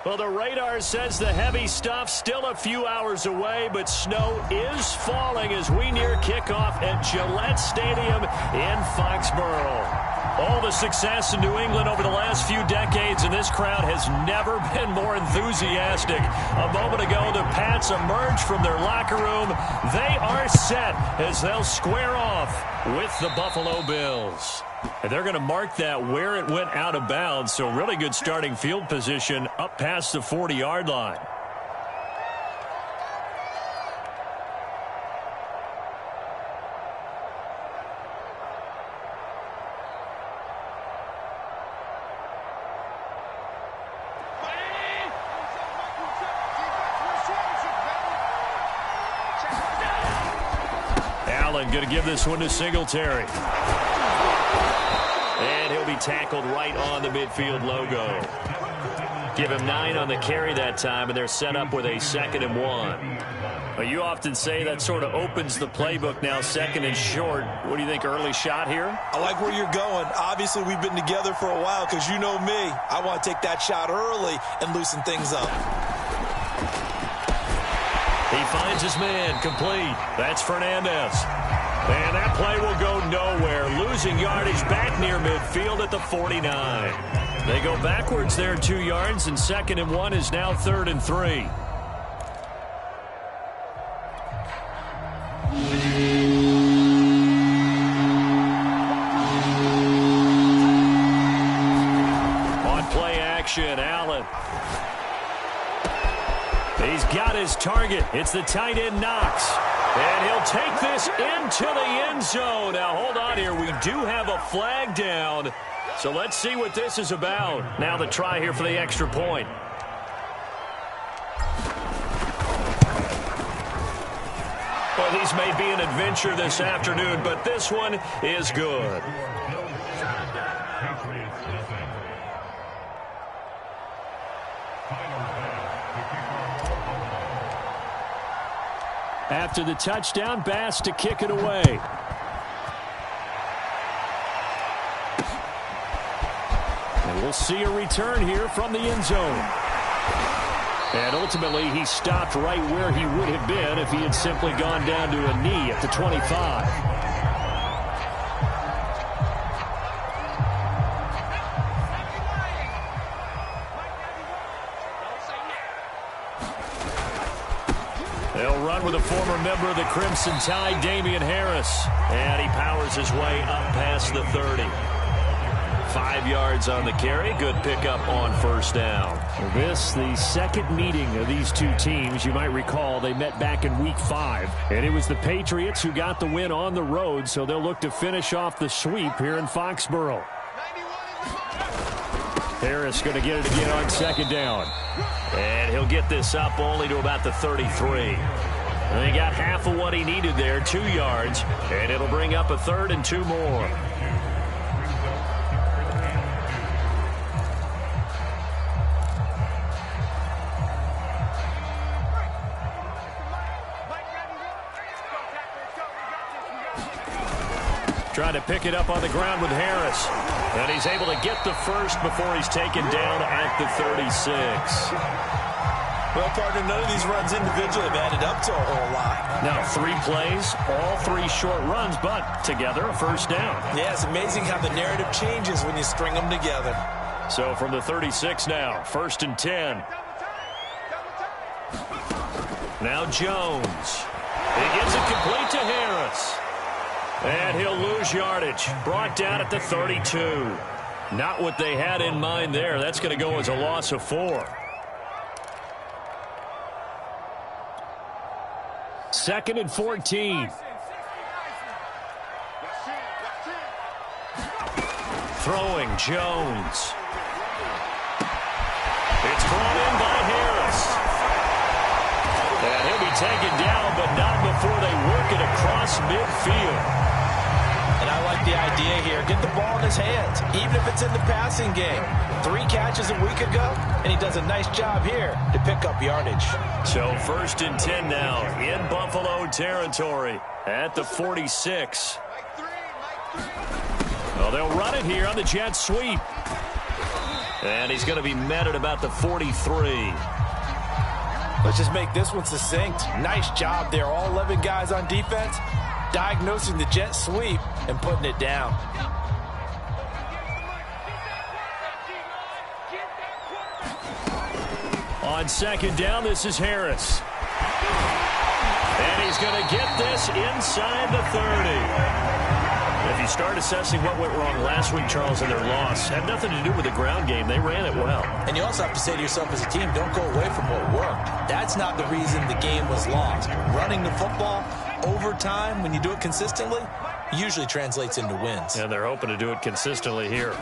Well, the radar says the heavy stuff still a few hours away, but snow is falling as we near kickoff at Gillette Stadium in Foxborough. All the success in New England over the last few decades, and this crowd has never been more enthusiastic. A moment ago, the Pats emerged from their locker room. They are set as they'll square off with the Buffalo Bills. And they're going to mark that where it went out of bounds, so really good starting field position up past the 40-yard line. Going to give this one to Singletary. And he'll be tackled right on the midfield logo. Give him 9 on the carry that time, and they're set up with a 2nd and 1. Well, you often say that sort of opens the playbook now, 2nd and short. What do you think, early shot here? I like where you're going. Obviously, we've been together for a while because you know me. I want to take that shot early and loosen things up. He finds his man, complete. That's Fernandez. And that play will go nowhere. Losing yardage back near midfield at the 49. They go backwards there 2 yards, and 2nd and 1 is now 3rd and 3. On play action, Allen. He's got his target. It's the tight end, Knox. And he'll take this into the end zone. Now, hold on here. We do have a flag down. So let's see what this is about. Now the try here for the extra point. Well, these may be an adventure this afternoon, but this one is good. After the touchdown, Bass to kick it away. And we'll see a return here from the end zone. And ultimately, he stopped right where he would have been if he had simply gone down to a knee at the 25. They'll run with a former member of the Crimson Tide, Damian Harris. And he powers his way up past the 30. 5 yards on the carry. Good pickup on first down. This, the second meeting of these two teams. You might recall they met back in week 5. And it was the Patriots who got the win on the road, so they'll look to finish off the sweep here in Foxborough. Harris going to get it again on second down. And he'll get this up only to about the 33. And he got half of what he needed there, 2 yards. And it'll bring up a 3rd and 2 more. Trying to pick it up on the ground with Harris. And he's able to get the first before he's taken down at the 36. Well, partner, none of these runs individually have added up to a whole lot. Now, 3 plays, all 3 short runs, but together a first down. Yeah, it's amazing how the narrative changes when you string them together. So from the 36 now, 1st and 10. Now Jones. He gives it complete to Harris. And he'll lose yardage. Brought down at the 32. Not what they had in mind there. That's going to go as a loss of 4. 2nd and 14. Throwing Jones. It's brought in by Harris. And he'll be taken down, but not before they work it across midfield. And I like the idea here. Get the ball in his hands, even if it's in the passing game. 3 catches a week ago, and he does a nice job here to pick up yardage. So 1st and 10 now in Buffalo territory at the 46. Well, they'll run it here on the jet sweep. And he's going to be met at about the 43. Let's just make this one succinct. Nice job there. All 11 guys on defense diagnosing the jet sweep and putting it down. On second down, this is Harris. And he's going to get this inside the 30. If you start assessing what went wrong last week, Charles, in their loss, had nothing to do with the ground game. They ran it well. And you also have to say to yourself as a team, don't go away from what worked. That's not the reason the game was lost. Running the football over time, when you do it consistently, usually translates into wins. And they're hoping to do it consistently here.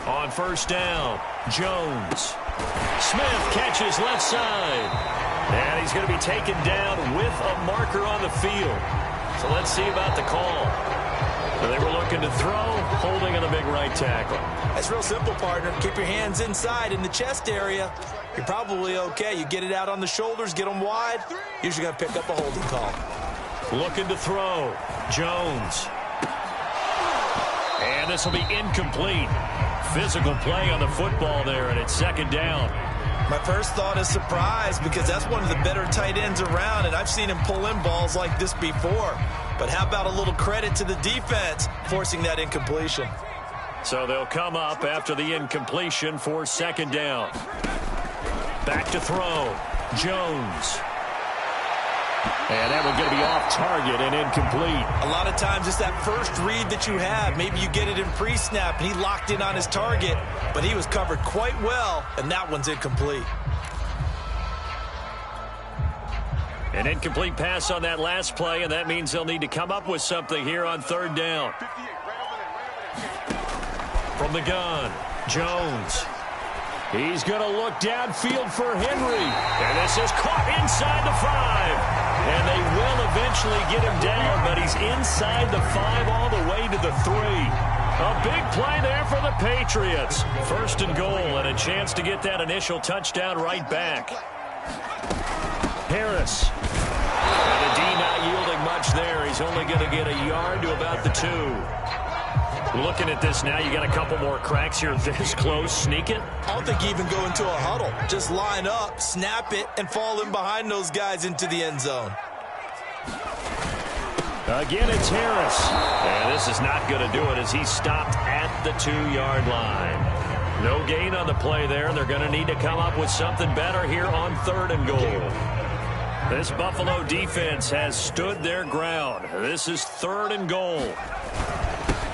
On first down, Jones. Smith catches left side. And he's going to be taken down with a marker on the field. So let's see about the call. So they were looking to throw, holding on a big right tackle. That's real simple, partner. Keep your hands inside in the chest area. You're probably okay. You get it out on the shoulders, get them wide. Usually going to pick up a holding call. Looking to throw. Jones. And this will be incomplete. Physical play on the football there, and it's second down. My first thought is surprise, because that's one of the better tight ends around, and I've seen him pull in balls like this before. But how about a little credit to the defense forcing that incompletion? So they'll come up after the incompletion for second down. Back to throw. Jones. And that one's going to be off target and incomplete. A lot of times it's that first read that you have. Maybe you get it in pre-snap, and he locked in on his target, but he was covered quite well, and that one's incomplete. An incomplete pass on that last play, and that means they'll need to come up with something here on third down. From the gun, Jones. He's going to look downfield for Henry. And this is caught inside the 5. And they will eventually get him down, but he's inside the 5 all the way to the 3. A big play there for the Patriots. First and goal, and a chance to get that initial touchdown right back. Harris. And the D not yielding much there. He's only going to get a yard to about the 2. Looking at this now, you got a couple more cracks here this close. Sneak it? I don't think you even go into a huddle. Just line up, snap it, and fall in behind those guys into the end zone. Again, it's Harris. And this is not going to do it as he's stopped at the 2-yard line. No gain on the play there. They're going to need to come up with something better here on third and goal. This Buffalo defense has stood their ground. This is third and goal.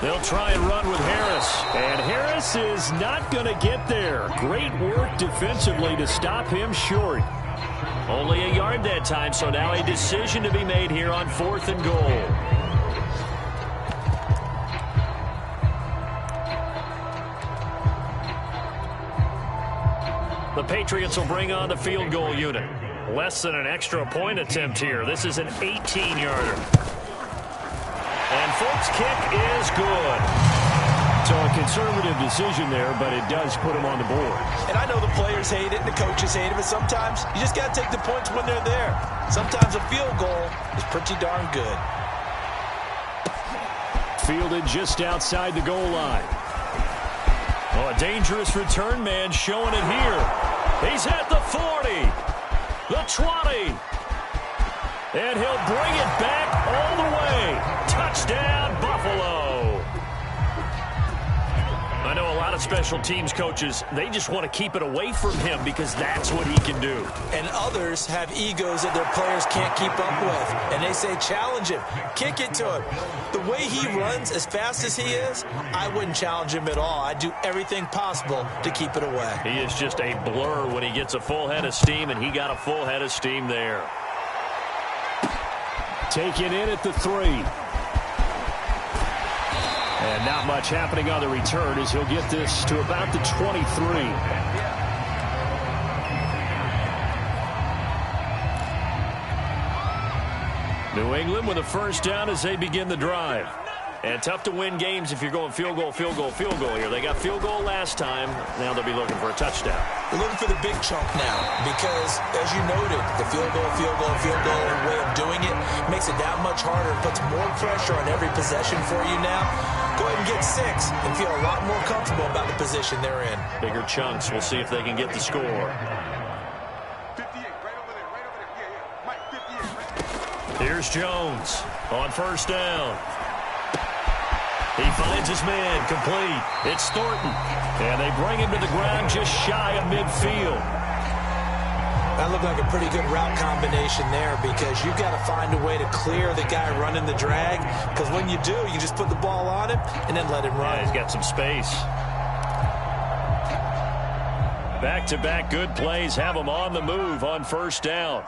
They'll try and run with Harris. And Harris is not going to get there. Great work defensively to stop him short. Only a yard that time, so now a decision to be made here on fourth and goal. The Patriots will bring on the field goal unit. Less than an extra point attempt here. This is an 18-yarder. And Folks' kick is good. So a conservative decision there, but it does put him on the board. And I know the players hate it and the coaches hate it, but sometimes you just got to take the points when they're there. Sometimes a field goal is pretty darn good. Fielded just outside the goal line. Oh, a dangerous return man showing it here. He's at the 40, the 20. And he'll bring it back all the way. Touchdown, Buffalo. I know a lot of special teams coaches, they just want to keep it away from him because that's what he can do. And others have egos that their players can't keep up with. And they say, challenge him, kick it to him. The way he runs as fast as he is, I wouldn't challenge him at all. I'd do everything possible to keep it away. He is just a blur when he gets a full head of steam, and he got a full head of steam there. Taken in at the 3. And not much happening on the return as he'll get this to about the 23. New England with a first down as they begin the drive. And tough to win games if you're going field goal, field goal, field goal here. They got field goal last time. Now they'll be looking for a touchdown. They're looking for the big chunk now because, as you noted, the field goal way of doing it makes it that much harder. It puts more pressure on every possession for you now. go ahead and get 6 and feel a lot more comfortable about the position they're in. Bigger chunks. We'll see if they can get the score. 58, right over there, right over there. Yeah. Mike, 58, right there. Here's Jones on first down. He finds his man, complete. It's Thornton, and they bring him to the ground just shy of midfield. That looked like a pretty good route combination there because you've got to find a way to clear the guy running the drag, because when you do, you just put the ball on him and then let him run. Yeah, he's got some space. Back-to-back good plays have him on the move on first down.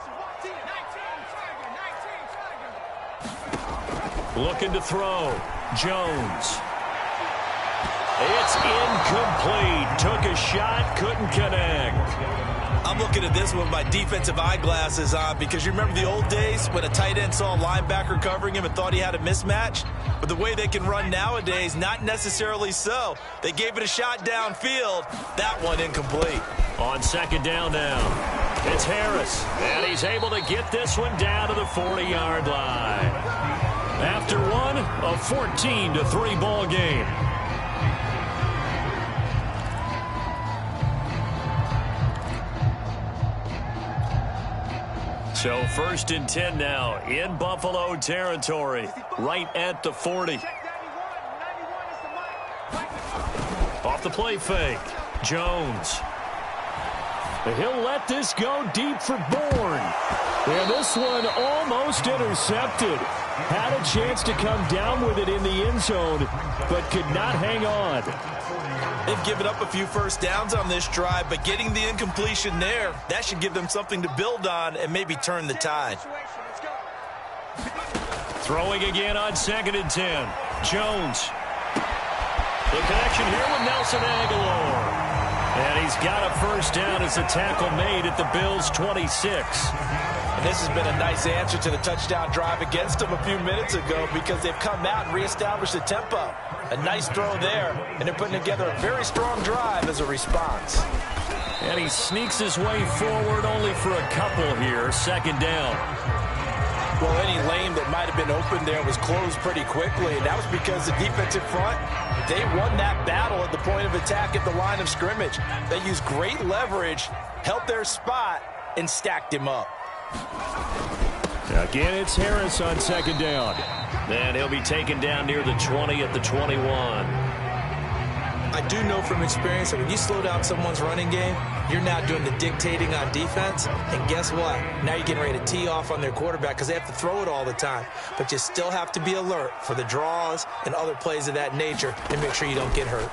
Looking to throw. Jones. It's incomplete. Took a shot, couldn't connect. I'm looking at this with my defensive eyeglasses on because you remember the old days when a tight end saw a linebacker covering him and thought he had a mismatch? But the way they can run nowadays, not necessarily so. They gave it a shot downfield. That one incomplete. On second down now, it's Harris. And he's able to get this one down to the 40-yard line. After one, a 14-3 ball game. So first and 10 now in Buffalo territory, right at the 40. Off the play fake, Jones. He'll let this go deep for Bourne. And this one almost intercepted. Had a chance to come down with it in the end zone, but could not hang on. They've given up a few first downs on this drive, but getting the incompletion there, that should give them something to build on and maybe turn the tide. Throwing again on second and 10. Jones. The connection here with Nelson Aguilar. And he's got a first down as the tackle made at the Bills' 26. And this has been a nice answer to the touchdown drive against them a few minutes ago because they've come out and reestablished the tempo. A nice throw there, and they're putting together a very strong drive as a response. And he sneaks his way forward only for a couple here, second down. Well, any lane that might have been open there was closed pretty quickly, and that was because the defensive front, they won that battle at the point of attack at the line of scrimmage. They used great leverage, held their spot, and stacked him up. Again, it's Harris on second down. And he'll be taken down near the 20 at the 21. I do know from experience that when you slow down someone's running game, you're now doing the dictating on defense. And guess what? Now you're getting ready to tee off on their quarterback because they have to throw it all the time. But you still have to be alert for the draws and other plays of that nature and make sure you don't get hurt.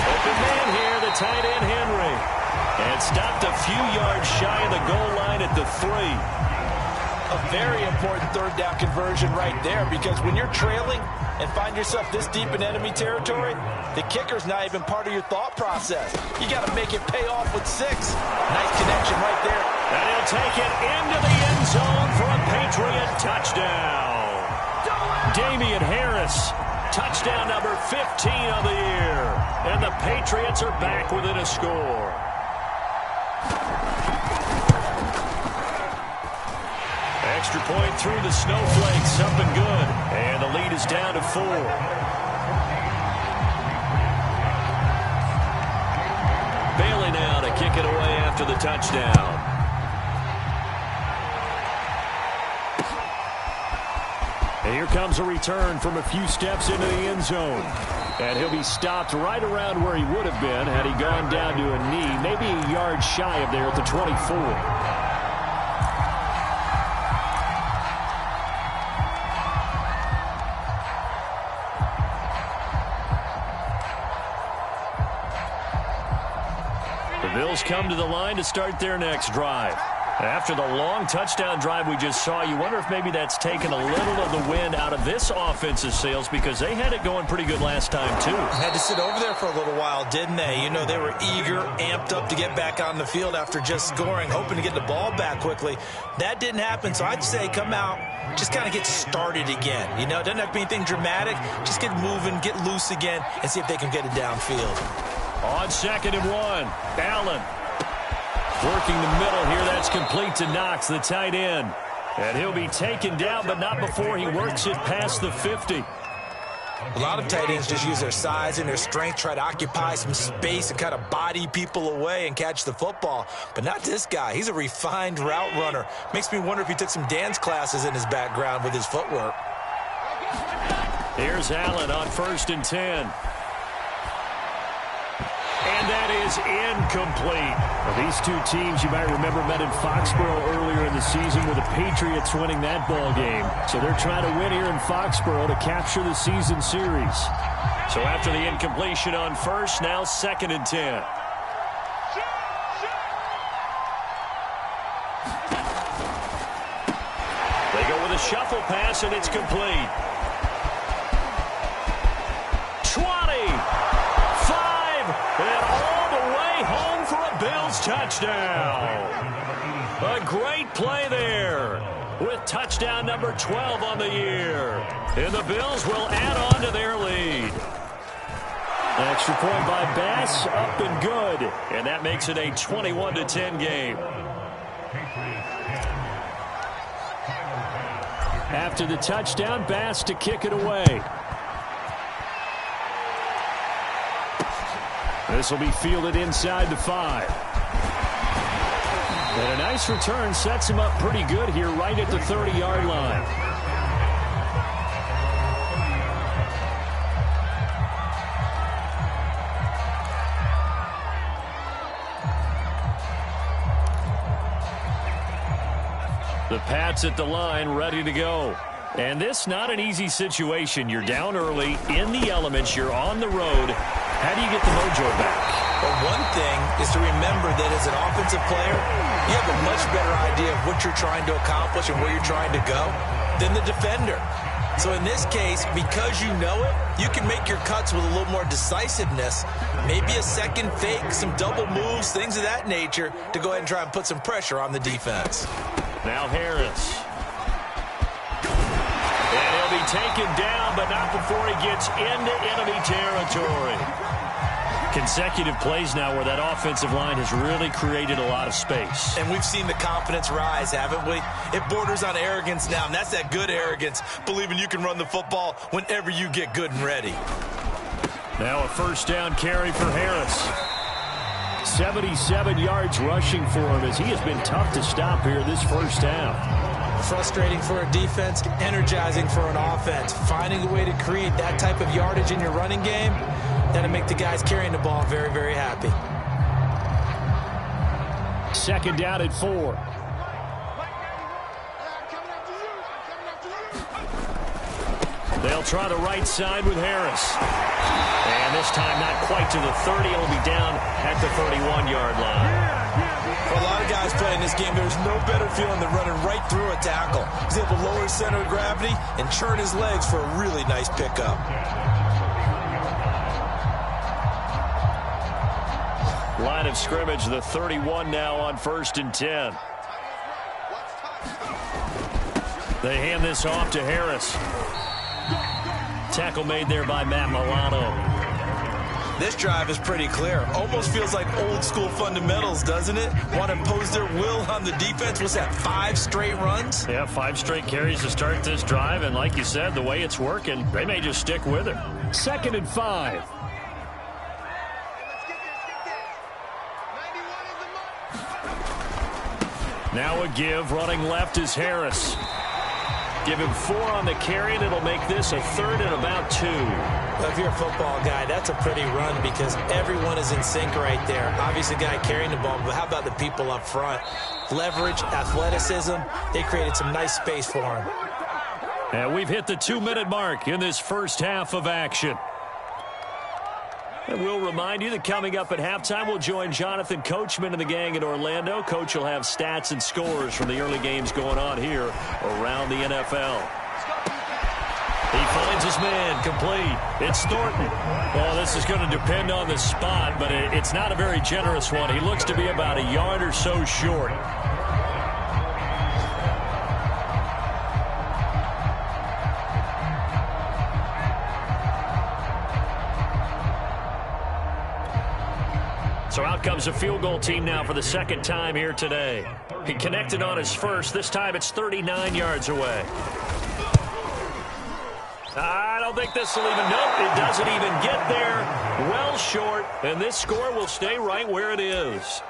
Open man here, the tight end Henry. And stopped a few yards shy of the goal line at the 3. A very important third down conversion right there because when you're trailing and find yourself this deep in enemy territory, the kicker's not even part of your thought process. You got to make it pay off with 6. Nice connection right there. And he'll take it into the end zone for a Patriot touchdown. Damian Harris, touchdown number 15 of the year. And the Patriots are back within a score. Extra point through the snowflakes, up and good. And the lead is down to 4. Bailey now to kick it away after the touchdown. And here comes a return from a few steps into the end zone. And he'll be stopped right around where he would have been had he gone down to a knee, maybe a yard shy of there at the 24. Bills come to the line to start their next drive. After the long touchdown drive we just saw, you wonder if maybe that's taken a little of the wind out of this offense's sails because they had it going pretty good last time, too. Had to sit over there for a little while, didn't they? You know, they were eager, amped up to get back on the field after just scoring, hoping to get the ball back quickly. That didn't happen, so I'd say come out, just kind of get started again. You know, it doesn't have to be anything dramatic. Just get moving, get loose again, and see if they can get it downfield. On second and 1, Allen working the middle here. That's complete to Knox, the tight end. And he'll be taken down, but not before he works it past the 50. A lot of tight ends just use their size and their strength, try to occupy some space and kind of body people away and catch the football. But not this guy. He's a refined route runner. Makes me wonder if he took some dance classes in his background with his footwork. Here's Allen on 1st and 10. And that is incomplete. Well, these two teams, you might remember, met in Foxborough earlier in the season with the Patriots winning that ball game. So they're trying to win here in Foxborough to capture the season series. So after the incompletion on 1st, now 2nd and 10. They go with a shuffle pass, and it's complete. 20. And all the way home for a Bills touchdown. A great play there with touchdown number 12 on the year. And the Bills will add on to their lead. An extra point by Bass, up and good. And that makes it a 21-10 game. After the touchdown, Bass to kick it away. This will be fielded inside the 5. And a nice return sets him up pretty good here right at the 30-yard line. The Pats at the line ready to go. And this not an easy situation. You're down early, in the elements, you're on the road. How do you get the mojo back? Well, one thing is to remember that as an offensive player, you have a much better idea of what you're trying to accomplish and where you're trying to go than the defender. So in this case, because you know it, you can make your cuts with a little more decisiveness, maybe a second fake, some double moves, things of that nature, to go ahead and try and put some pressure on the defense. Now Harris. And he'll be taken down, but not before he gets into enemy territory. Consecutive plays now where that offensive line has really created a lot of space. And we've seen the confidence rise, haven't we? It borders on arrogance now, and that's that good arrogance, believing you can run the football whenever you get good and ready. Now a 1st down carry for Harris. 77 yards rushing for him as he has been tough to stop here this 1st down. Frustrating for a defense, energizing for an offense. Finding a way to create that type of yardage in your running game, that'll make the guys carrying the ball very, very happy. 2nd down at 4. They'll try the right side with Harris. And this time not quite to the 30. It'll be down at the 31-yard line. For a lot of guys playing this game, there's no better feeling than running right through a tackle. He's able to lower his center of gravity and churn his legs for a really nice pickup. Line of scrimmage, the 31 now on 1st and 10. They hand this off to Harris. Tackle made there by Matt Milano. This drive is pretty clear. Almost feels like old school fundamentals, doesn't it? Want to impose their will on the defense. What's that, 5 straight runs? Yeah, 5 straight carries to start this drive. And like you said, the way it's working, they may just stick with it. 2nd and 5. Now a give. Running left is Harris. Give him 4 on the carry, and it'll make this a 3rd and about 2. Well, if you're a football guy, that's a pretty run because everyone is in sync right there. Obviously, the guy carrying the ball, but how about the people up front? Leverage, athleticism, they created some nice space for him. And we've hit the 2-minute mark in this 1st half of action. And we'll remind you that coming up at halftime, we'll join Jonathan Coachman and the gang in Orlando. Coach will have stats and scores from the early games going on here around the NFL. He finds his man, complete. It's Thornton. Well, this is going to depend on the spot, but it's not a very generous one. He looks to be about a yard or so short. So out comes a field goal team now for the 2nd time here today. He connected on his first. This time it's 39 yards away. I don't think this will even, nope, it doesn't even get there. Well short, and this score will stay right where it is.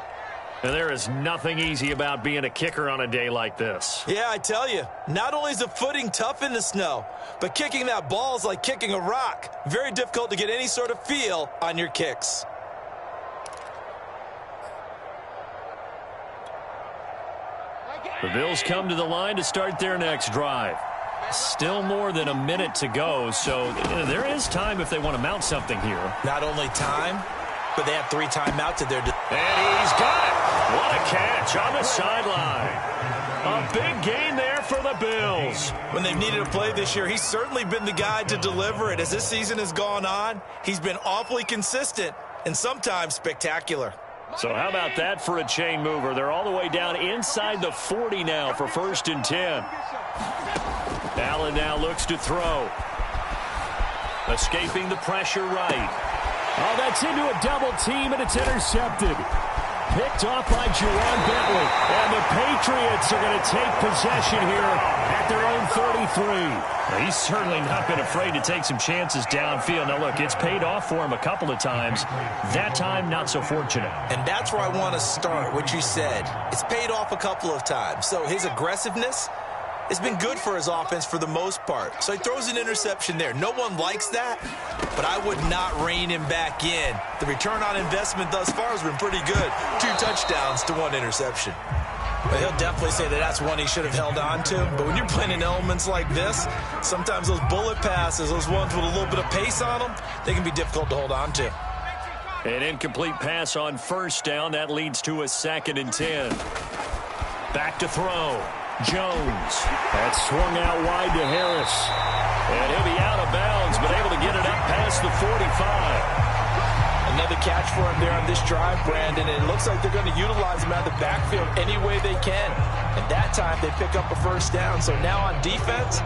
And there is nothing easy about being a kicker on a day like this. Yeah, I tell you, not only is the footing tough in the snow, but kicking that ball is like kicking a rock. Very difficult to get any sort of feel on your kicks. The Bills come to the line to start their next drive. Still more than a minute to go, so there is time if they want to mount something here. Not only time, but they have 3 timeouts at their... And he's got it. What a catch on the sideline. A big gain there for the Bills. When they've needed a play this year, he's certainly been the guy to deliver it. As this season has gone on, he's been awfully consistent and sometimes spectacular. So how about that for a chain mover? They're all the way down inside the 40 now for 1st and 10. Allen now looks to throw. Escaping the pressure right. Oh, that's into a double team, and it's intercepted. Picked off by Jerron Bentley. And the Patriots are going to take possession here at their own 33. Well, he's certainly not been afraid to take some chances downfield. Now, look, it's paid off for him a couple of times. That time, not so fortunate. And that's where I want to start, what you said. It's paid off a couple of times. So his aggressiveness has been good for his offense for the most part. So he throws an interception there. No one likes that, but I would not rein him back in. The return on investment thus far has been pretty good. 2 touchdowns to 1 interception. But he'll definitely say that that's one he should have held on to. But when you're playing in elements like this, sometimes those bullet passes, those ones with a little bit of pace on them, they can be difficult to hold on to. An incomplete pass on 1st down. That leads to a 2nd and 10. Back to throw. Jones. That's swung out wide to Harris. And he'll be out of bounds, but able to get it up past the 45. Another catch for him there on this drive, Brandon. And it looks like they're going to utilize him out of the backfield any way they can. And that time they pick up a 1st down. So now on defense,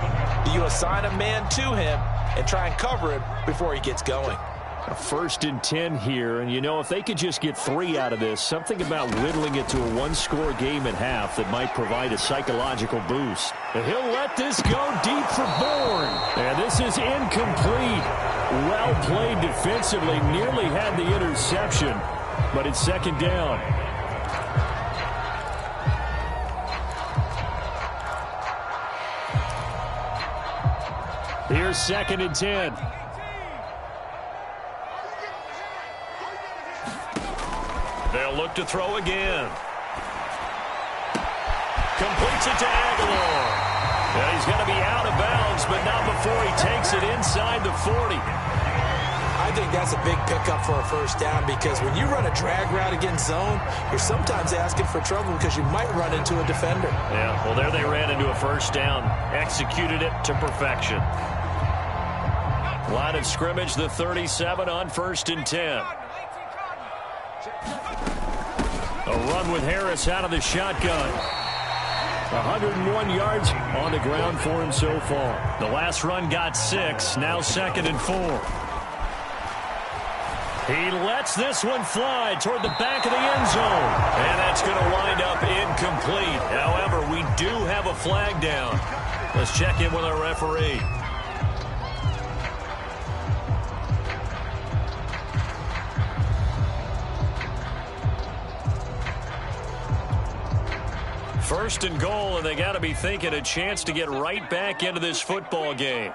you assign a man to him and try and cover him before he gets going. A 1st and 10 here, and you know, if they could just get 3 out of this, something about whittling it to a 1-score game at half that might provide a psychological boost. And he'll let this go deep for Bourne. And this is incomplete. Well played defensively, nearly had the interception, but it's 2nd down. Here's 2nd and 10. They'll look to throw again. Completes it to Aguilar. And he's going to be out of bounds, but not before he takes it inside the 40. I think that's a big pickup for a 1st down because when you run a drag route against zone, you're sometimes asking for trouble because you might run into a defender. Yeah, well, there they ran into a 1st down. Executed it to perfection. Line of scrimmage, the 37 on 1st and 10. A run with Harris out of the shotgun. 101 yards on the ground for him so far. The last run got 6, now 2nd and 4. He lets this one fly toward the back of the end zone. And that's going to wind up incomplete. However, we do have a flag down. Let's check in with our referee. First and goal, and they got to be thinking a chance to get right back into this football game.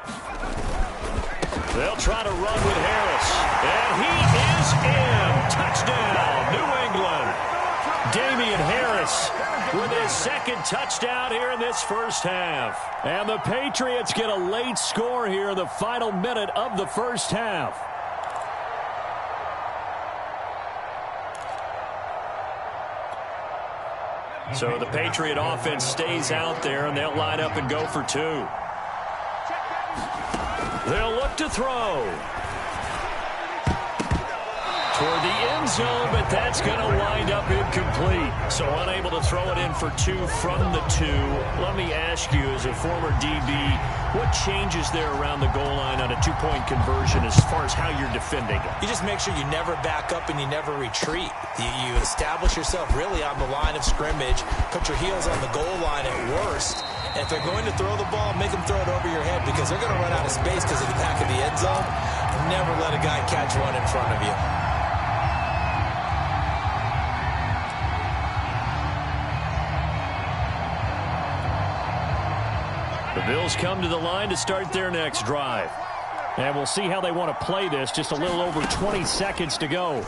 They'll try to run with Harris. And he is in. Touchdown, New England. Damian Harris with his 2nd touchdown here in this 1st half. And the Patriots get a late score here in the final minute of the 1st half. So the Patriot offense stays out there, and they'll line up and go for 2. They'll look to throw. Toward the end end zone, but that's going to wind up incomplete. So unable to throw it in for 2 from the 2. Let me ask you, as a former DB, what changes there around the goal line on a 2-point conversion as far as how you're defending it? You just make sure you never back up and you never retreat. You establish yourself really on the line of scrimmage, put your heels on the goal line at worst. And if they're going to throw the ball, make them throw it over your head because they're going to run out of space because of the back of the end zone. Never let a guy catch one in front of you. The Bills come to the line to start their next drive. And we'll see how they want to play this. Just a little over 20 seconds to go.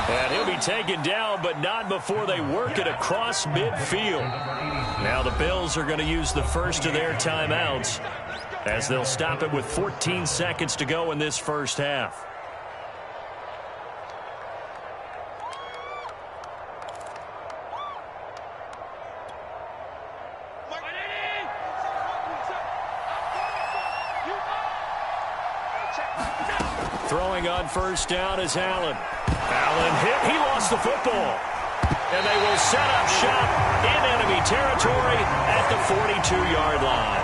And he'll be taken down, but not before they work it across midfield. Now the Bills are going to use the first of their timeouts as they'll stop it with 14 seconds to go in this first half. Throwing on first down is Allen. Allen hit. He lost the football. And they will set up shop in enemy territory at the 42-yard line.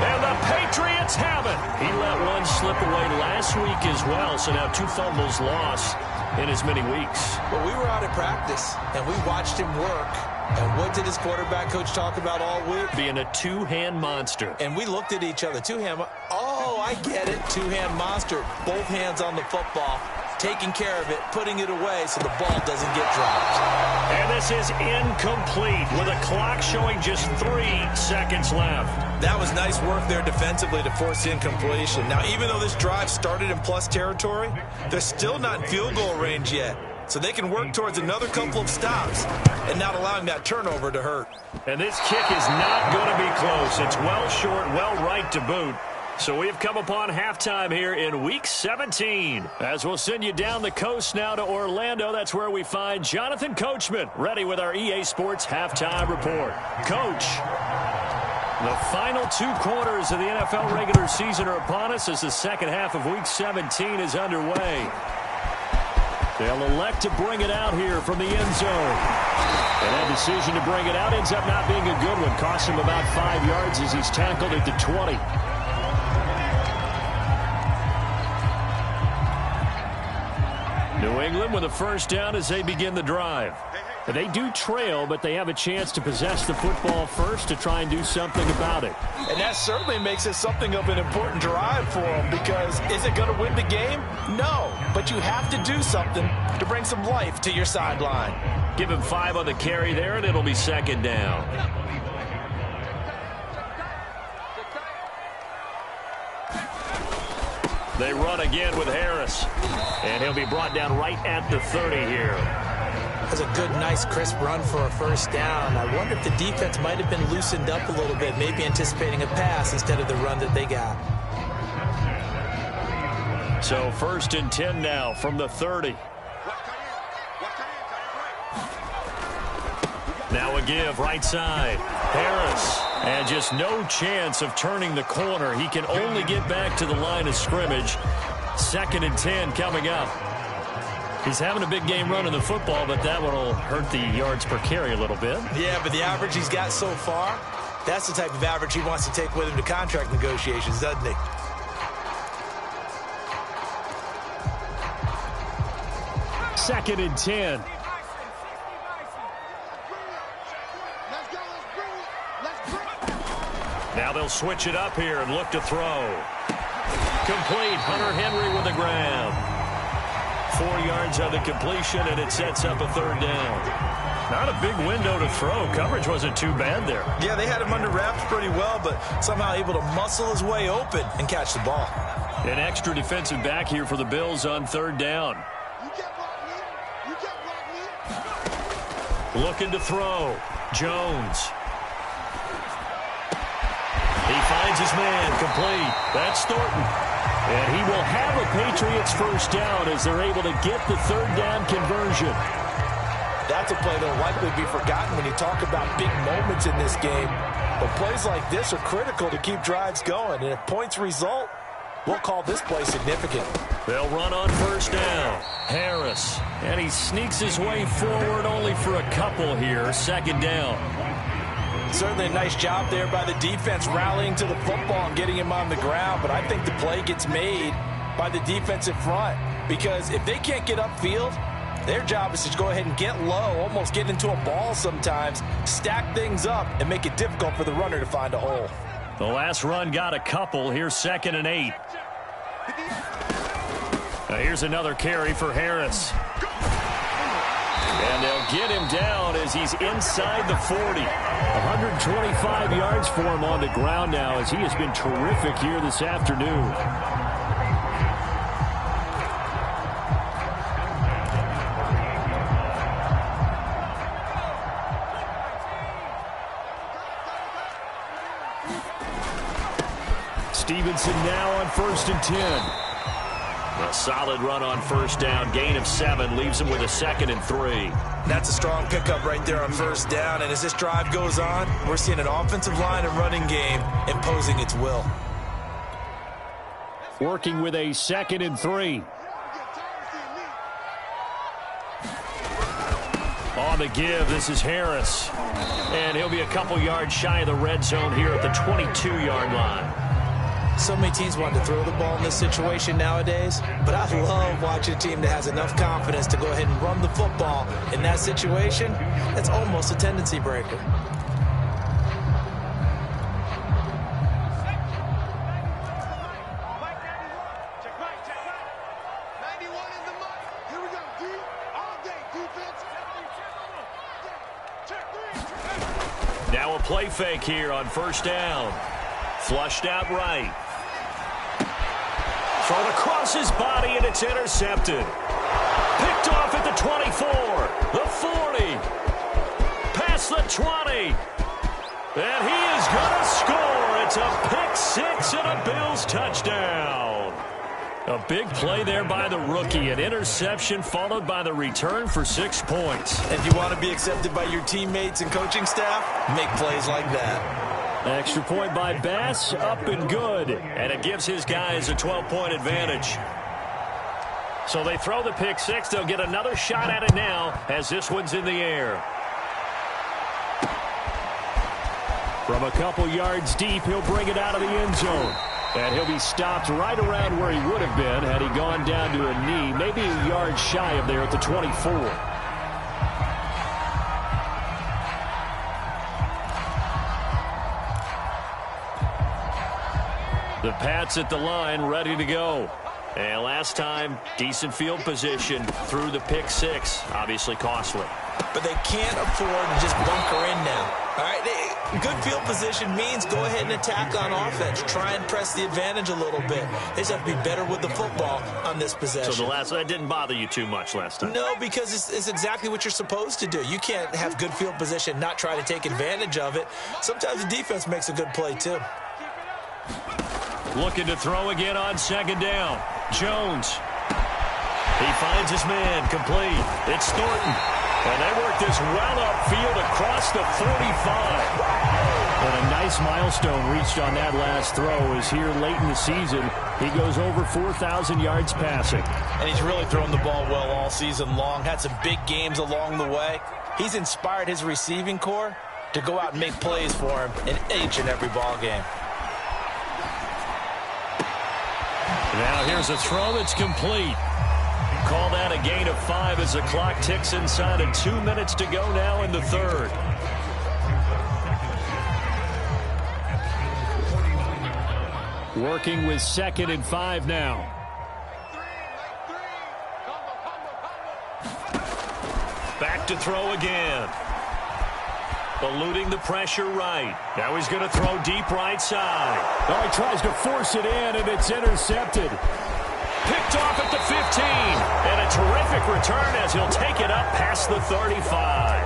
And the Patriots have it. He let one slip away last week as well, so now 2 fumbles lost in as many weeks. Well, we were out at practice, and we watched him work. And what did his quarterback coach talk about all week? Being a two-hand monster. And we looked at each other. Two-hand. Oh, I get it. Two-hand monster. Both hands on the football. Taking care of it. Putting it away so the ball doesn't get dropped. And this is incomplete with a clock showing just 3 seconds left. That was nice work there defensively to force incompletion. Now, even though this drive started in plus territory, they're still not in field goal range yet. So they can work towards another couple of stops and not allowing that turnover to hurt. And this kick is not going to be close. It's well short, well right to boot. So we've come upon halftime here in Week 17. As we'll send you down the coast now to Orlando, that's where we find Jonathan Coachman, ready with our EA Sports Halftime Report. Coach, the final 2 quarters of the NFL regular season are upon us as the second half of Week 17 is underway. They'll elect to bring it out here from the end zone. And that decision to bring it out ends up not being a good one. Costs him about 5 yards as he's tackled at the 20. New England with a first down as they begin the drive. And they do trail, but they have a chance to possess the football first to try and do something about it. And that certainly makes it something of an important drive for them, because is it going to win the game? No, but you have to do something to bring some life to your sideline. Give him 5 on the carry there, and it'll be second down. They run again with Harris, and he'll be brought down right at the 30 here. That's a good, nice, crisp run for a first down. I wonder if the defense might have been loosened up a little bit, maybe anticipating a pass instead of the run that they got. So 1st and 10 now from the 30. Now a give right side. Harris. And just no chance of turning the corner. He can only get back to the line of scrimmage. 2nd and 10 coming up. He's having a big game running the football, but that one will hurt the yards per carry a little bit. Yeah, but the average he's got so far, that's the type of average he wants to take with him to contract negotiations, doesn't he? Second and 10. Now they'll switch it up here and look to throw. Complete. Hunter Henry with a grab. 4 yards on the completion, and it sets up a 3rd down. Not a big window to throw. Coverage wasn't too bad there. Yeah, they had him under wraps pretty well, but somehow able to muscle his way open and catch the ball. An extra defensive back here for the Bills on 3rd down. Looking to throw. Jones. He finds his man. Complete. That's Thornton. And he will have a Patriots first down as they're able to get the 3rd down conversion. That's a play that will likely be forgotten when you talk about big moments in this game. But plays like this are critical to keep drives going. And if points result, We'll call this play significant. They'll run on first down. Harris. And he sneaks his way forward only for a couple here. Second down. Certainly a nice job there by the defense rallying to the football and getting him on the ground. But I think the play gets made by the defensive front. Because if they can't get upfield, their job is to go ahead and get low, almost get into a ball sometimes, stack things up, and make it difficult for the runner to find a hole. The last run got a couple. Here's 2nd and 8. Now here's another carry for Harris. And they'll get him down as he's inside the 40. 125 yards for him on the ground now as he has been terrific here this afternoon. Stevenson now on 1st and 10. A solid run on first down. Gain of 7 leaves him with a 2nd and 3. That's a strong pickup right there on first down. And as this drive goes on, we're seeing an offensive line and running game imposing its will. Working with a 2nd and 3. On the give, this is Harris. And he'll be a couple yards shy of the red zone here at the 22-yard line. So many teams want to throw the ball in this situation nowadays, but I love watching a team that has enough confidence to go ahead and run the football in that situation. That's almost a tendency breaker. Now a play fake here on first down. Flushed out right. Thrown across his body, and it's intercepted. Picked off at the 24, the 40, past the 20. And he is going to score. It's a pick 6 and a Bills touchdown. A big play there by the rookie. An interception followed by the return for 6 points. If you want to be accepted by your teammates and coaching staff, make plays like that. Extra point by Bass, up and good. And it gives his guys a 12-point advantage. So they throw the pick 6. They'll get another shot at it now as this one's in the air. From a couple yards deep, he'll bring it out of the end zone. And he'll be stopped right around where he would have been had he gone down to a knee, maybe a yard shy of there at the 24. The Pats at the line, ready to go. And last time, decent field position through the pick 6. Obviously costly. But they can't afford to just bunker in now. All right, good field position means go ahead and attack on offense. Try and press the advantage a little bit. They just have to be better with the football on this possession. So that didn't bother you too much last time? No, because it's exactly what you're supposed to do. You can't have good field position, not try to take advantage of it. Sometimes the defense makes a good play, too. Looking to throw again on second down. Jones. He finds his man, complete. It's Thornton. And they work this well upfield across the 45. And a nice milestone reached on that last throw is here late in the season. He goes over 4,000 yards passing. And he's really thrown the ball well all season long. Had some big games along the way. He's inspired his receiving corps to go out and make plays for him in each and every ball game. Now here's a throw that's complete. Call that a gain of 5 as the clock ticks inside of 2 minutes to go now in the third. Working with 2nd and 5 now. Back to throw again. Eluding the pressure right. Now he's going to throw deep right side. Oh, he tries to force it in, and it's intercepted. Picked off at the 15. And a terrific return as he'll take it up past the 35.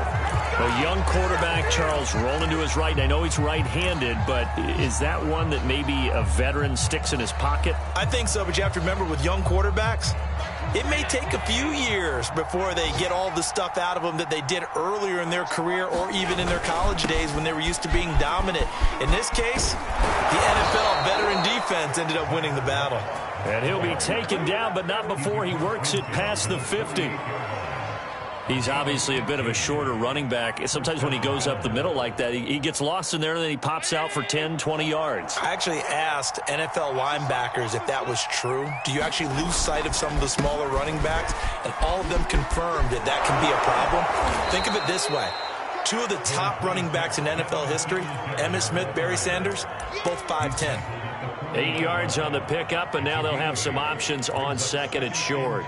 A young quarterback, Charles, rolling to his right. I know he's right-handed, but is that one that maybe a veteran sticks in his pocket? I think so, but you have to remember with young quarterbacks, It may take a few years before they get all the stuff out of them that they did earlier in their career or even in their college days when they were used to being dominant. In this case, the NFL veteran defense ended up winning the battle. And he'll be taken down, but not before he works it past the 50. He's obviously a bit of a shorter running back. Sometimes when he goes up the middle like that, he gets lost in there, and then he pops out for 10, 20 yards. I actually asked NFL linebackers if that was true. Do you actually lose sight of some of the smaller running backs? And all of them confirmed that that can be a problem. Think of it this way. Two of the top running backs in NFL history, Emmitt Smith, Barry Sanders, both 5'10". 8 yards on the pickup, and now they'll have some options on second and short.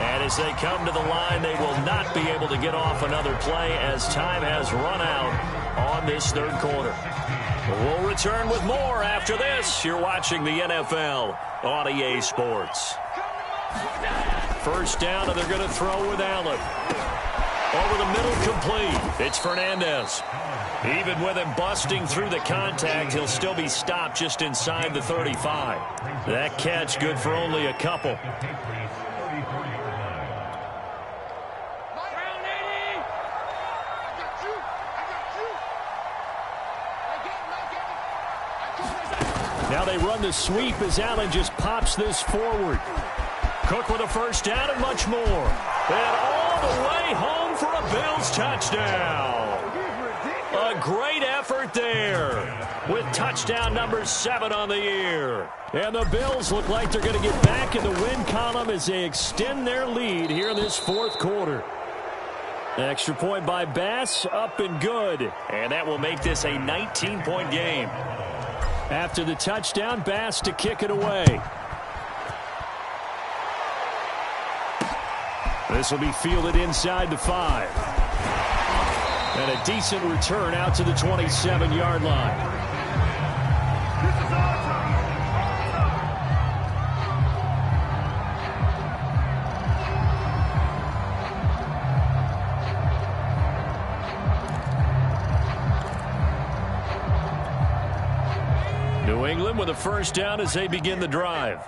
And as they come to the line, they will not be able to get off another play as time has run out on this third quarter. We'll return with more after this. You're watching the NFL on EA Sports. First down, and they're going to throw with Allen. Over the middle, complete. It's Fernandez. Even with him busting through the contact, he'll still be stopped just inside the 35. That catch good for only a couple. Now they run the sweep as Allen just pops this forward. Cook with a first down and much more. And all the way home for a Bills touchdown. A great effort there with touchdown number 7 on the year. And the Bills look like they're going to get back in the win column as they extend their lead here in this fourth quarter. Extra point by Bass, up and good. And that will make this a 19-point game. After the touchdown, Bass to kick it away. This will be fielded inside the 5. And a decent return out to the 27-yard line. New England with a first down as they begin the drive.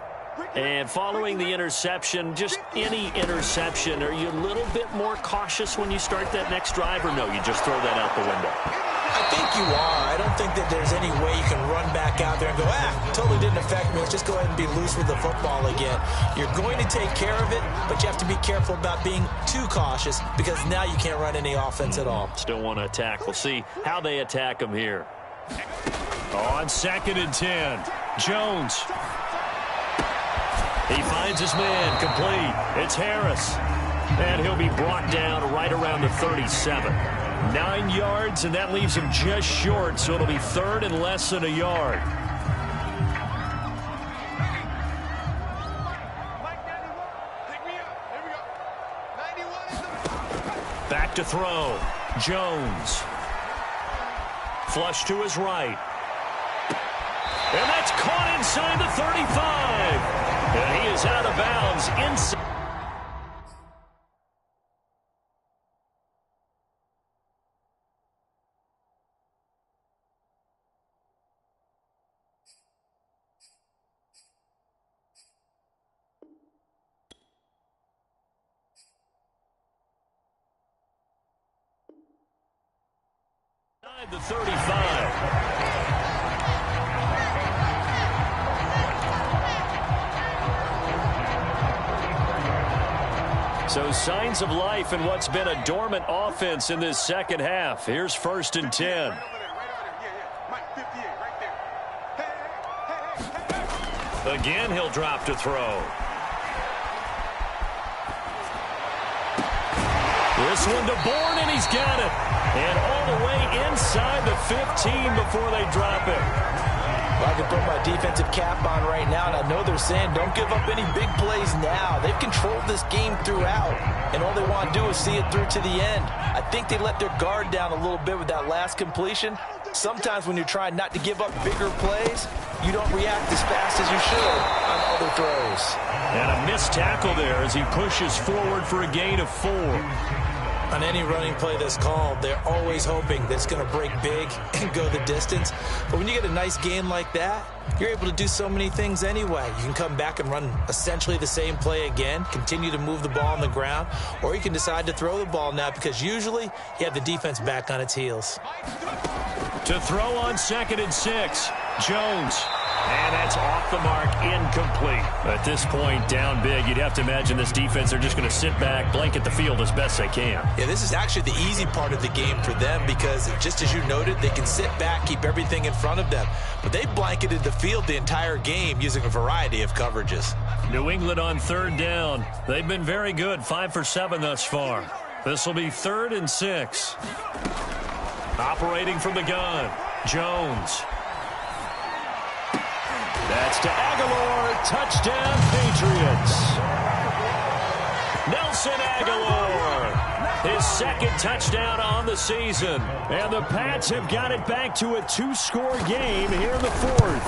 And following the interception, just any interception, are you a little bit more cautious when you start that next drive, or no, you just throw that out the window? I think you are. I don't think that there's any way you can run back out there and go, totally didn't affect me. Let's just go ahead and be loose with the football again. You're going to take care of it, but you have to be careful about being too cautious because now you can't run any offense at all. Still want to attack. We'll see how they attack them here. On 2nd and 10, Jones. He finds his man, complete. It's Harris. And he'll be brought down right around the 37. 9 yards, and that leaves him just short, so it'll be third and less than a yard. Back to throw. Jones. Flush to his right. And that's caught inside the 35. And he is out of bounds inside. The 35. So signs of life in what's been a dormant offense in this second half. Here's 1st and 10. Again, he'll drop to throw. This one to Bourne, and he's got it. And all the way inside the 15 before they drop it. Well, I can put my defensive cap on right now, and I know they're saying don't give up any big plays now. They've controlled this game throughout, and all they want to do is see it through to the end. I think they let their guard down a little bit with that last completion. Sometimes when you're trying not to give up bigger plays, you don't react as fast as you should on other throws. And a missed tackle there as he pushes forward for a gain of 4. On any running play that's called, they're always hoping that it's going to break big and go the distance. But when you get a nice gain like that, you're able to do so many things anyway. You can come back and run essentially the same play again, continue to move the ball on the ground, or you can decide to throw the ball now because usually you have the defense back on its heels. To throw on 2nd and 6, Jones. And that's off the mark, incomplete. At this point, down big, you'd have to imagine this defense, they're just going to sit back, blanket the field as best they can. Yeah, this is actually the easy part of the game for them because, just as you noted, they can sit back, keep everything in front of them. But they blanketed the field the entire game using a variety of coverages. New England on 3rd down. They've been very good, 5 for 7 thus far. This will be 3rd and 6. Operating from the gun, Jones. That's to Aguilar. Touchdown, Patriots. Nelson Aguilar. His 2nd touchdown on the season. And the Pats have got it back to a 2-score game here in the 4th.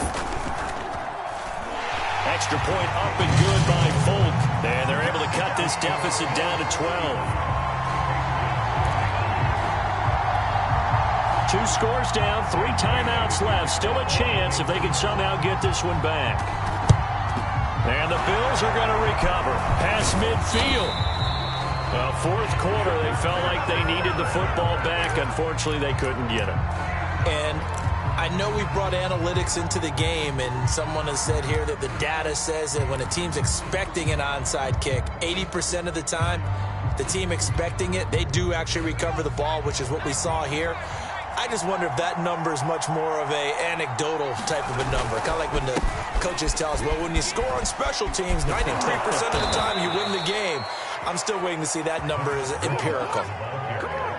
Extra point up and good by Folk. And they're able to cut this deficit down to 12. 2 scores down, 3 timeouts left. Still a chance if they can somehow get this one back. And the Bills are going to recover. Past midfield. Well, 4th quarter, they felt like they needed the football back. Unfortunately, they couldn't get it. And I know we brought analytics into the game, and someone has said here that the data says that when a team's expecting an onside kick, 80% of the time, the team expecting it, they do actually recover the ball, which is what we saw here. I just wonder if that number is much more of a anecdotal type of a number. Kind of like when the coaches tell us, well, when you score on special teams, 93% of the time you win the game. I'm still waiting to see that number is empirical.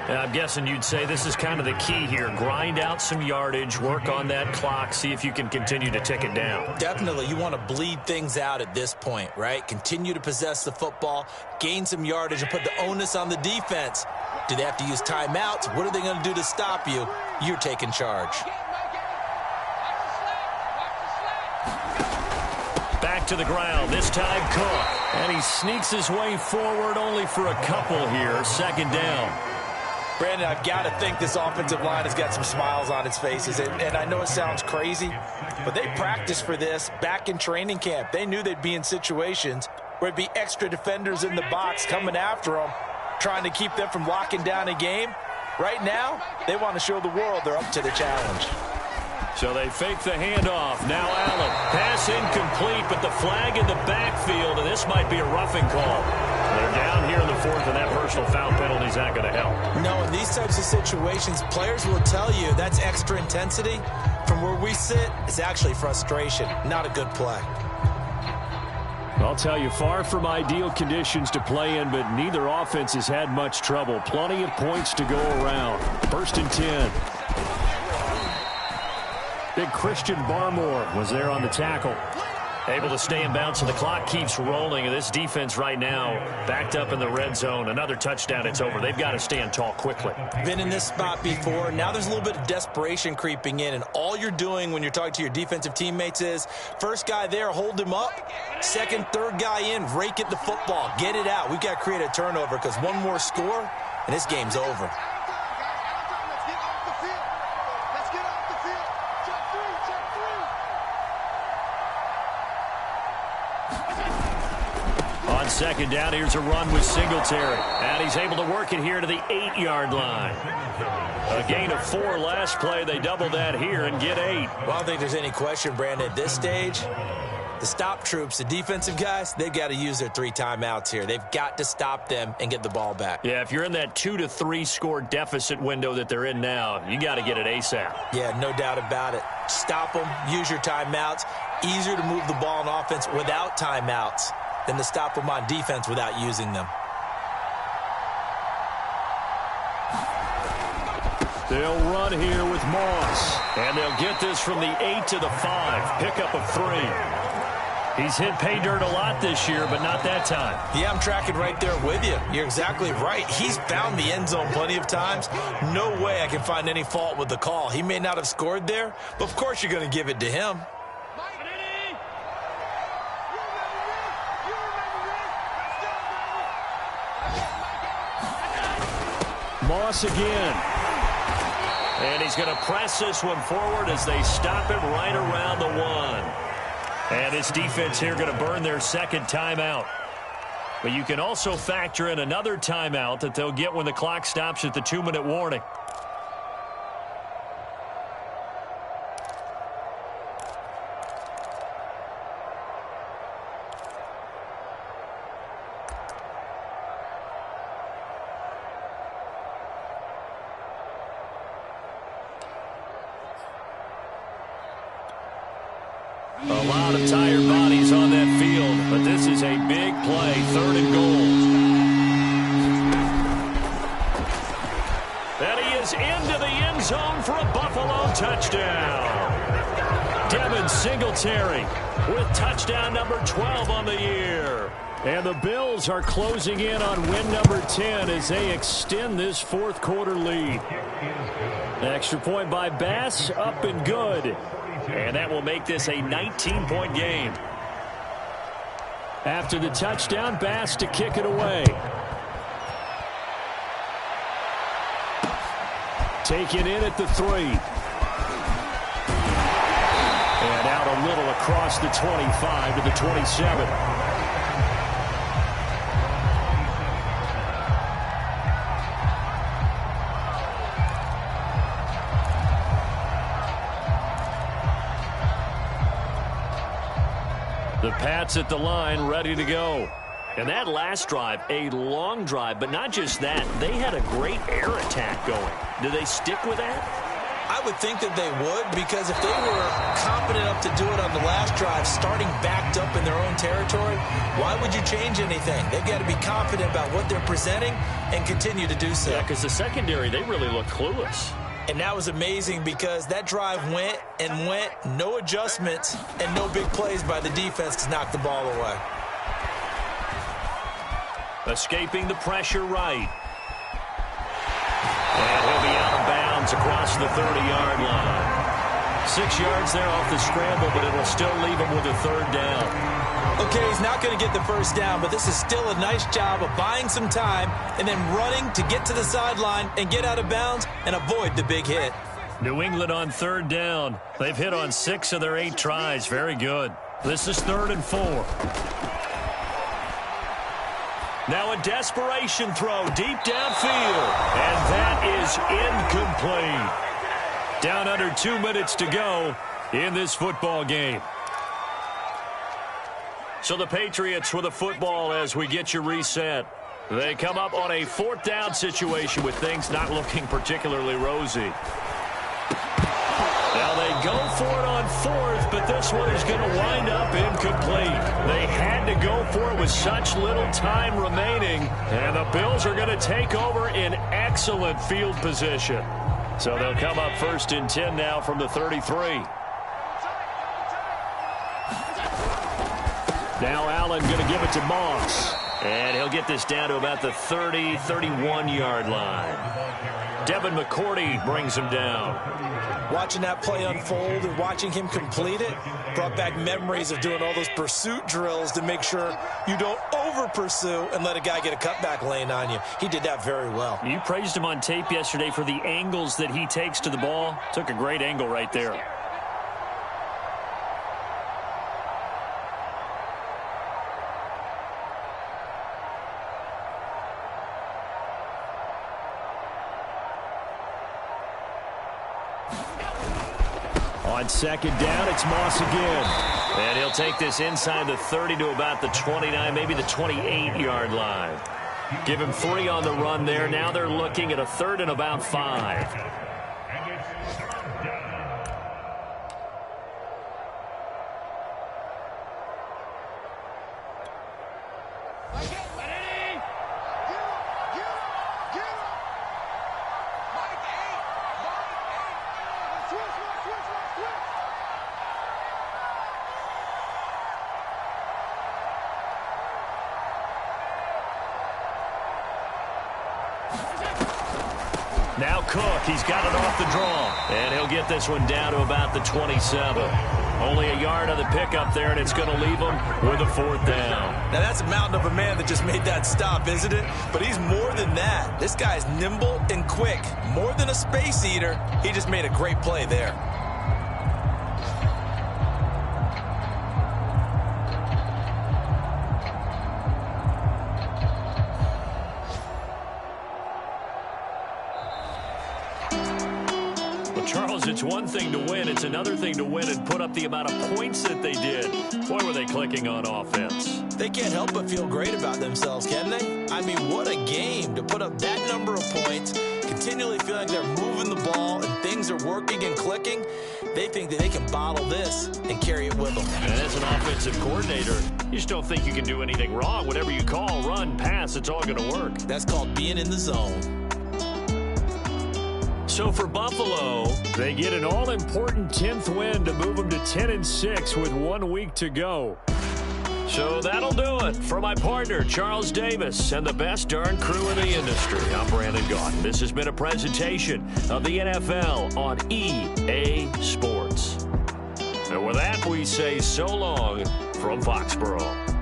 And I'm guessing you'd say this is kind of the key here. Grind out some yardage, work on that clock, see if you can continue to tick it down. Definitely. You want to bleed things out at this point, right? Continue to possess the football, gain some yardage, and put the onus on the defense. Do they have to use timeouts? What are they going to do to stop you? You're taking charge. Back to the ground, this time Cook. And he sneaks his way forward only for a couple here. 2nd down. Brandon, I've got to think this offensive line has got some smiles on its faces. And I know it sounds crazy, but they practiced for this back in training camp. They knew they'd be in situations where it'd be extra defenders in the box coming after them, trying to keep them from locking down a game. Right now, they want to show the world they're up to the challenge. So they fake the handoff. Now Allen. Pass incomplete, but the flag in the backfield, and this might be a roughing call. They're down here in the 4th, and that personal foul penalty is not going to help. No, in these types of situations, players will tell you that's extra intensity. From where we sit, it's actually frustration, not a good play. I'll tell you, far from ideal conditions to play in, but neither offense has had much trouble. Plenty of points to go around. 1st and 10. Big Christian Barmore was there on the tackle. Able to stay in bounds, and the clock keeps rolling. And this defense right now backed up in the red zone. Another touchdown, it's over. They've got to stand tall quickly. Been in this spot before. Now there's a little bit of desperation creeping in, and all you're doing when you're talking to your defensive teammates is first guy there, hold him up. 2nd, 3rd guy in, rake at the football. Get it out. We've got to create a turnover because one more score, and this game's over. On 2nd down, here's a run with Singletary. And he's able to work it here to the 8-yard line. A gain of 4 last play. They double that here and get 8. Well, I don't think there's any question, Brandon. At this stage, the stop troops, the defensive guys, they've got to use their 3 timeouts here. They've got to stop them and get the ball back. Yeah, if you're in that 2 to 3 score deficit window that they're in now, you got to get it ASAP. Yeah, no doubt about it. Stop them, use your timeouts. Easier to move the ball on offense without timeouts than to stop them on defense without using them. They'll run here with Moss. And they'll get this from the 8 to the 5. Pickup of 3. He's hit pay dirt a lot this year, but not that time. Yeah, I'm tracking right there with you. You're exactly right. He's found the end zone plenty of times. No way I can find any fault with the call. He may not have scored there, but of course you're going to give it to him. Moss again. And he's going to press this one forward as they stop him right around the 1. And his defense here going to burn their second timeout. But you can also factor in another timeout that they'll get when the clock stops at the 2-minute warning. A lot of tired bodies on that field, but this is a big play, 3rd and goal. And he is into the end zone for a Buffalo touchdown. Devin Singletary with touchdown number 12 on the year. And the Bills are closing in on win number 10 as they extend this 4th quarter lead. Extra point by Bass, up and good. And that will make this a 19-point game. After the touchdown, Bass to kick it away. Taken in at the 3. And out a little across the 25 to the 27. The Pats at the line, ready to go. And that last drive, a long drive, but not just that. They had a great air attack going. Do they stick with that? I would think that they would, because if they were confident enough to do it on the last drive, starting backed up in their own territory, why would you change anything? They've got to be confident about what they're presenting and continue to do so. Yeah, because the secondary, they really looked clueless. And that was amazing because that drive went and went, no adjustments, and no big plays by the defense to knock the ball away. Escaping the pressure right. And he'll be out of bounds across the 30-yard line. 6 yards there off the scramble, but it'll still leave him with a 3rd down. Okay, he's not going to get the first down, but this is still a nice job of buying some time and then running to get to the sideline and get out of bounds and avoid the big hit. New England on 3rd down. They've hit on 6 of their 8 tries. Very good. This is 3rd and 4. Now a desperation throw deep downfield. And that is incomplete. Down under 2 minutes to go in this football game. So the Patriots with the football as we get you reset. They come up on a 4th down situation with things not looking particularly rosy. Now they go for it on 4th, but this one is going to wind up incomplete. They had to go for it with such little time remaining, and the Bills are going to take over in excellent field position. So they'll come up 1st and 10 now from the 33. Now Allen going to give it to Moss. And he'll get this down to about the 30, 31-yard line. Devin McCourty brings him down. Watching that play unfold and watching him complete it brought back memories of doing all those pursuit drills to make sure you don't over-pursue and let a guy get a cutback lane on you. He did that very well. You praised him on tape yesterday for the angles that he takes to the ball. Took a great angle right there. On 2nd down, it's Moss again. And he'll take this inside the 30 to about the 29, maybe the 28-yard line. Give him 3 on the run there. Now they're looking at a 3rd and about 5. Now Cook, he's got it off the draw. And he'll get this one down to about the 27. Only a yard on the pickup there, and it's going to leave him with a 4th down. Now, that's a mountain of a man that just made that stop, isn't it? But he's more than that. This guy's nimble and quick. More than a space eater, he just made a great play there. Charles, it's one thing to win. It's another thing to win and put up the amount of points that they did. Boy, were they clicking on offense. They can't help but feel great about themselves, can they? I mean, what a game to put up that number of points, continually feeling they're moving the ball and things are working and clicking. They think that they can bottle this and carry it with them. And as an offensive coordinator, you just don't think you can do anything wrong. Whatever you call, run, pass, it's all going to work. That's called being in the zone. So for Buffalo, they get an all-important 10th win to move them to 10-6 with 1 week to go. So that'll do it. For my partner, Charles Davis, and the best darn crew in the industry, I'm Brandon Gaudin. This has been a presentation of the NFL on EA Sports. And with that, we say so long from Foxborough.